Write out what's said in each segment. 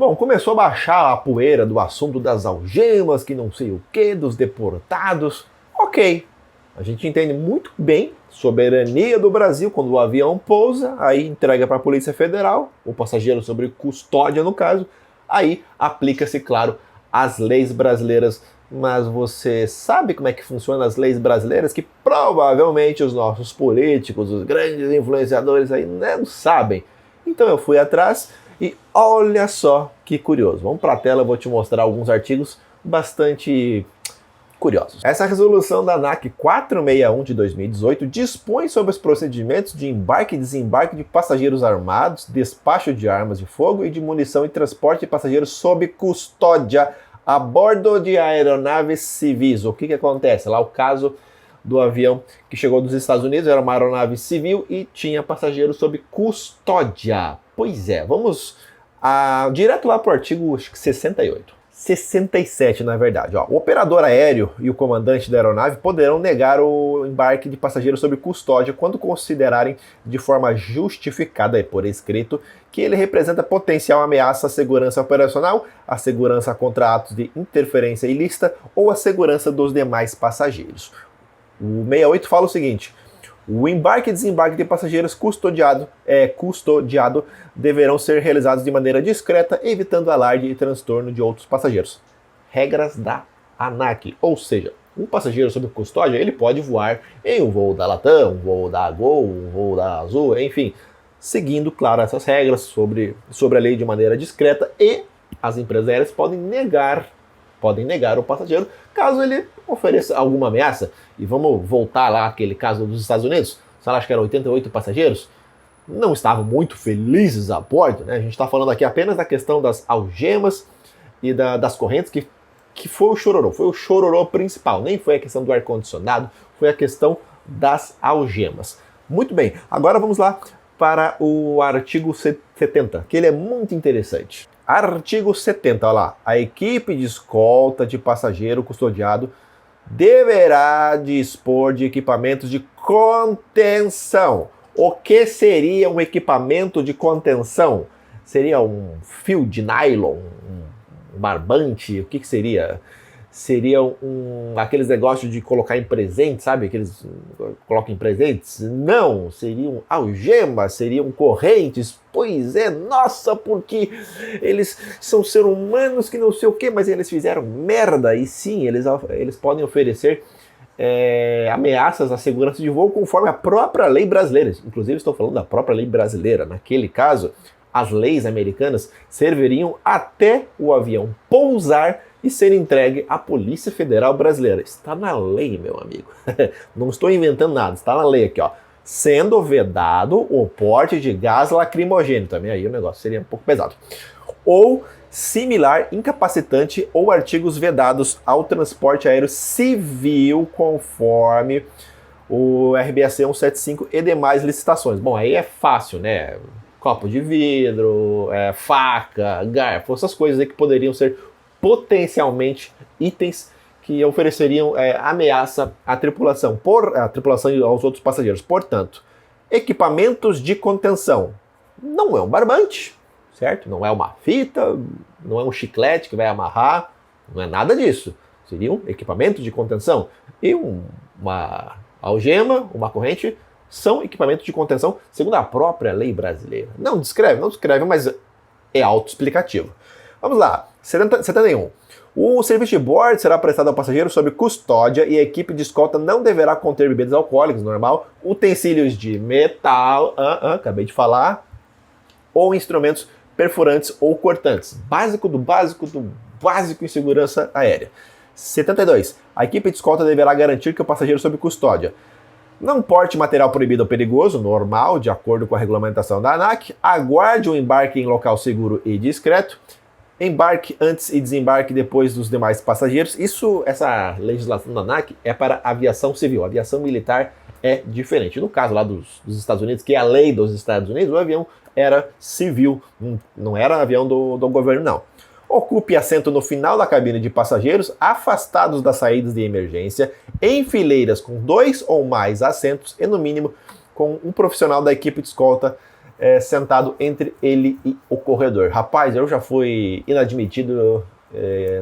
Bom, começou a baixar a poeira do assunto das algemas, que não sei o que, dos deportados. Ok, a gente entende muito bem soberania do Brasil quando o avião pousa, aí entrega para a Polícia Federal, o passageiro sobre custódia no caso, aí aplica-se, claro, as leis brasileiras. Mas você sabe como é que funcionam as leis brasileiras que provavelmente os nossos políticos, os grandes influenciadores aí não sabem. Então eu fui atrás e olha só que curioso. Vamos para a tela, eu vou te mostrar alguns artigos bastante curiosos. Essa resolução da ANAC 461 de 2018 dispõe sobre os procedimentos de embarque e desembarque de passageiros armados, despacho de armas de fogo e de munição e transporte de passageiros sob custódia a bordo de aeronaves civis. O que acontece? Lá o caso do avião que chegou dos Estados Unidos, era uma aeronave civil e tinha passageiros sob custódia. Pois é, vamos direto lá para o artigo 68. 67, na verdade. O operador aéreo e o comandante da aeronave poderão negar o embarque de passageiros sob custódia quando considerarem de forma justificada e por escrito que ele representa potencial ameaça à segurança operacional, à segurança contra atos de interferência ilícita ou à segurança dos demais passageiros. O 68 fala o seguinte: o embarque e desembarque de passageiros custodiado deverão ser realizados de maneira discreta, evitando alarde e transtorno de outros passageiros. Regras da ANAC, ou seja, um passageiro sob custódia ele pode voar em um voo da Latam, um voo da Gol, um voo da Azul, enfim, seguindo, claro, essas regras sobre a lei de maneira discreta, e as empresas aéreas podem negar o passageiro caso ele ofereça alguma ameaça. E vamos voltar lá àquele caso dos Estados Unidos, acho que eram 88 passageiros, não estavam muito felizes a bordo, né? A gente está falando aqui apenas da questão das algemas e das correntes, que foi o chororô principal, nem foi a questão do ar-condicionado, foi a questão das algemas. Muito bem, agora vamos lá para o artigo 70, que ele é muito interessante. Artigo 70, olha lá. A equipe de escolta de passageiro custodiado deverá dispor de equipamentos de contenção. O que seria um equipamento de contenção? Seria um fio de nylon, um barbante? O que seria? Seria aqueles negócios de colocar em presente, sabe? Aqueles colocam em presentes? Não, seriam algemas, seriam correntes. Pois é, nossa, porque eles são seres humanos que não sei o que, mas eles fizeram merda. E sim, eles podem oferecer ameaças à segurança de voo conforme a própria lei brasileira. Inclusive, estou falando da própria lei brasileira. Naquele caso, as leis americanas serviriam até o avião pousar e ser entregue à Polícia Federal Brasileira. Está na lei, meu amigo. Não estou inventando nada, está na lei aqui, ó. Sendo vedado o porte de gás lacrimogêneo. Também aí o negócio seria um pouco pesado. Ou similar incapacitante ou artigos vedados ao transporte aéreo civil conforme o RBAC 175 e demais licitações. Bom, aí é fácil, né? Copo de vidro, faca, garfo, essas coisas aí que poderiam ser potencialmente itens que ofereceriam ameaça à tripulação e aos outros passageiros. Portanto, equipamentos de contenção. Não é um barbante, certo? Não é uma fita, não é um chiclete que vai amarrar, não é nada disso. Seria um equipamento de contenção. E uma algema, uma corrente, são equipamentos de contenção segundo a própria lei brasileira. Não descreve, mas é autoexplicativo. Vamos lá, 71. O serviço de bordo será prestado ao passageiro sob custódia e a equipe de escolta não deverá conter bebidas alcoólicas, normal, utensílios de metal, acabei de falar, ou instrumentos perfurantes ou cortantes. Básico do básico em segurança aérea. 72. A equipe de escolta deverá garantir que o passageiro sob custódia não porte material proibido ou perigoso, normal, de acordo com a regulamentação da ANAC, aguarde o embarque em local seguro e discreto, embarque antes e desembarque depois dos demais passageiros. Essa legislação da ANAC é para aviação civil. A aviação militar é diferente. No caso lá dos Estados Unidos, que é a lei dos Estados Unidos, o avião era civil, não era avião do governo, não. Ocupe assento no final da cabine de passageiros, afastados das saídas de emergência, em fileiras com 2 ou mais assentos e, no mínimo, com um profissional da equipe de escolta sentado entre ele e o corredor. Rapaz, eu já fui inadmitido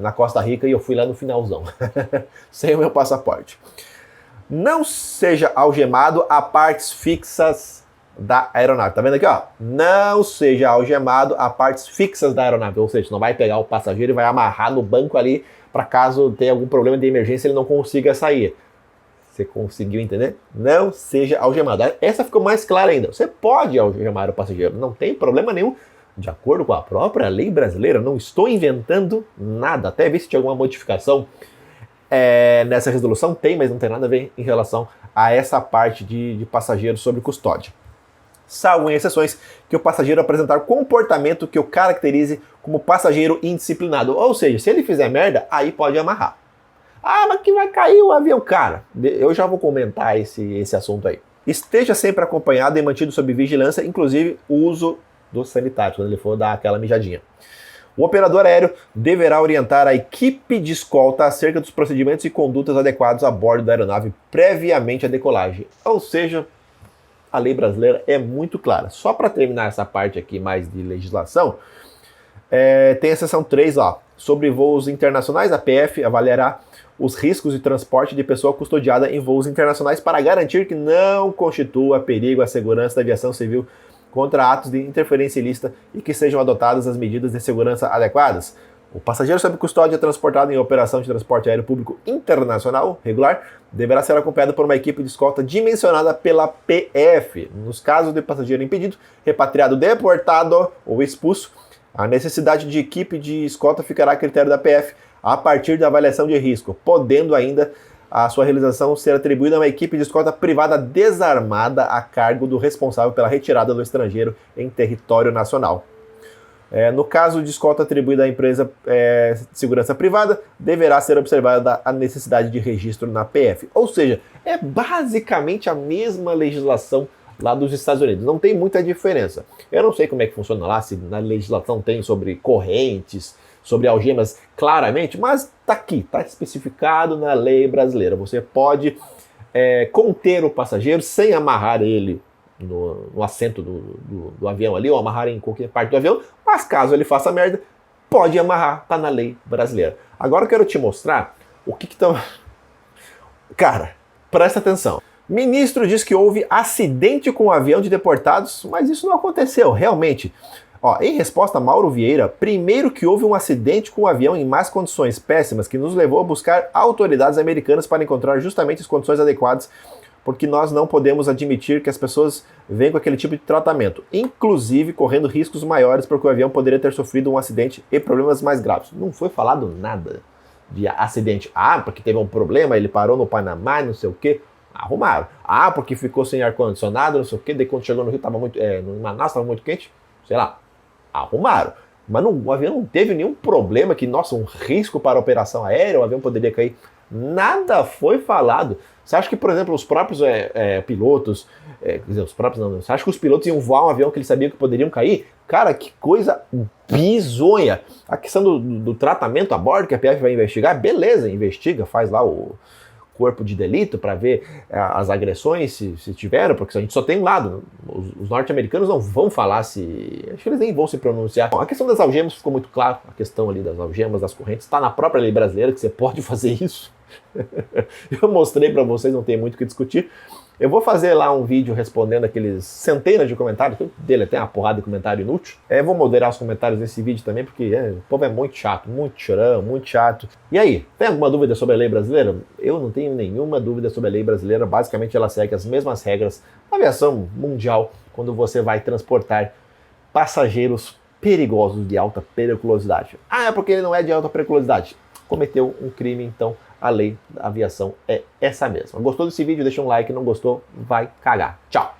na Costa Rica e eu fui lá no finalzão, sem o meu passaporte. Não seja algemado a partes fixas da aeronave. Tá vendo aqui, ó? Não seja algemado a partes fixas da aeronave. Ou seja, não vai pegar o passageiro e vai amarrar no banco ali para caso tenha algum problema de emergência ele não consiga sair. Você conseguiu entender? Não seja algemado. Essa ficou mais clara ainda. Você pode algemar o passageiro, não tem problema nenhum. De acordo com a própria lei brasileira, não estou inventando nada. Até ver se tinha alguma modificação nessa resolução. Tem, mas não tem nada a ver em relação a essa parte de passageiro sob custódia. Salvo em exceções que o passageiro apresentar comportamento que o caracterize como passageiro indisciplinado. Ou seja, se ele fizer merda, aí pode amarrar. Ah, mas que vai cair o avião, cara. Eu já vou comentar esse assunto aí. Esteja sempre acompanhado e mantido sob vigilância, inclusive o uso do sanitário, quando ele for dar aquela mijadinha. O operador aéreo deverá orientar a equipe de escolta acerca dos procedimentos e condutas adequados a bordo da aeronave previamente à decolagem. Ou seja, a lei brasileira é muito clara. Só para terminar essa parte aqui mais de legislação, tem a seção 3, ó, sobre voos internacionais. A PF avaliará os riscos de transporte de pessoa custodiada em voos internacionais para garantir que não constitua perigo à segurança da aviação civil contra atos de interferência ilícita e que sejam adotadas as medidas de segurança adequadas. O passageiro sob custódia transportado em operação de transporte aéreo público internacional regular deverá ser acompanhado por uma equipe de escolta dimensionada pela PF. Nos casos de passageiro impedido, repatriado, deportado ou expulso, a necessidade de equipe de escolta ficará a critério da PF a partir da avaliação de risco, podendo ainda a sua realização ser atribuída a uma equipe de escolta privada desarmada a cargo do responsável pela retirada do estrangeiro em território nacional. No caso de escolta atribuída à empresa de segurança privada, deverá ser observada a necessidade de registro na PF. Ou seja, é basicamente a mesma legislação lá dos Estados Unidos. Não tem muita diferença. Eu não sei como é que funciona lá, se na legislação tem sobre correntes, sobre algemas claramente, mas tá aqui, tá especificado na lei brasileira. Você pode conter o passageiro sem amarrar ele no assento do avião ali, ou amarrar em qualquer parte do avião, mas caso ele faça merda, pode amarrar, tá na lei brasileira. Agora eu quero te mostrar o que estão... Cara, presta atenção. Ministro diz que houve acidente com o avião de deportados, mas isso não aconteceu, realmente. Em resposta, Mauro Vieira, primeiro que houve um acidente com o avião em más condições péssimas, que nos levou a buscar autoridades americanas para encontrar justamente as condições adequadas, porque nós não podemos admitir que as pessoas venham com aquele tipo de tratamento, inclusive correndo riscos maiores porque o avião poderia ter sofrido um acidente e problemas mais graves. Não foi falado nada de acidente. Porque teve um problema, ele parou no Panamá, não sei o quê. Arrumaram. Porque ficou sem ar-condicionado, não sei o quê, daí quando chegou no Rio, no Manaus estava muito quente, sei lá. Arrumaram. Mas o avião não teve nenhum problema que, um risco para a operação aérea, o avião poderia cair. Nada foi falado. Você acha que, por exemplo, os próprios pilotos, os próprios não, você acha que os pilotos iam voar um avião que eles sabiam que poderiam cair? Cara, que coisa bizonha. A questão do tratamento a bordo, que a PF vai investigar, beleza, investiga, faz lá o corpo de delito para ver as agressões, se tiveram, porque a gente só tem um lado. Os norte-americanos não vão falar acho que eles nem vão se pronunciar. Bom, a questão das algemas ficou muito claro, a questão ali das algemas, das correntes, está na própria lei brasileira que você pode fazer isso. Eu mostrei para vocês, não tem muito o que discutir. Eu vou fazer lá um vídeo respondendo aqueles centenas de comentários, dele até uma porrada de comentário inútil. Vou moderar os comentários desse vídeo também, porque o povo é muito chato, muito chorão, muito chato. E aí, tem alguma dúvida sobre a lei brasileira? Eu não tenho nenhuma dúvida sobre a lei brasileira. Basicamente ela segue as mesmas regras da aviação mundial quando você vai transportar passageiros perigosos de alta periculosidade. É porque ele não é de alta periculosidade. Cometeu um crime, então a lei da aviação é essa mesma. Gostou desse vídeo? Deixa um like, não gostou? Vai cagar. Tchau!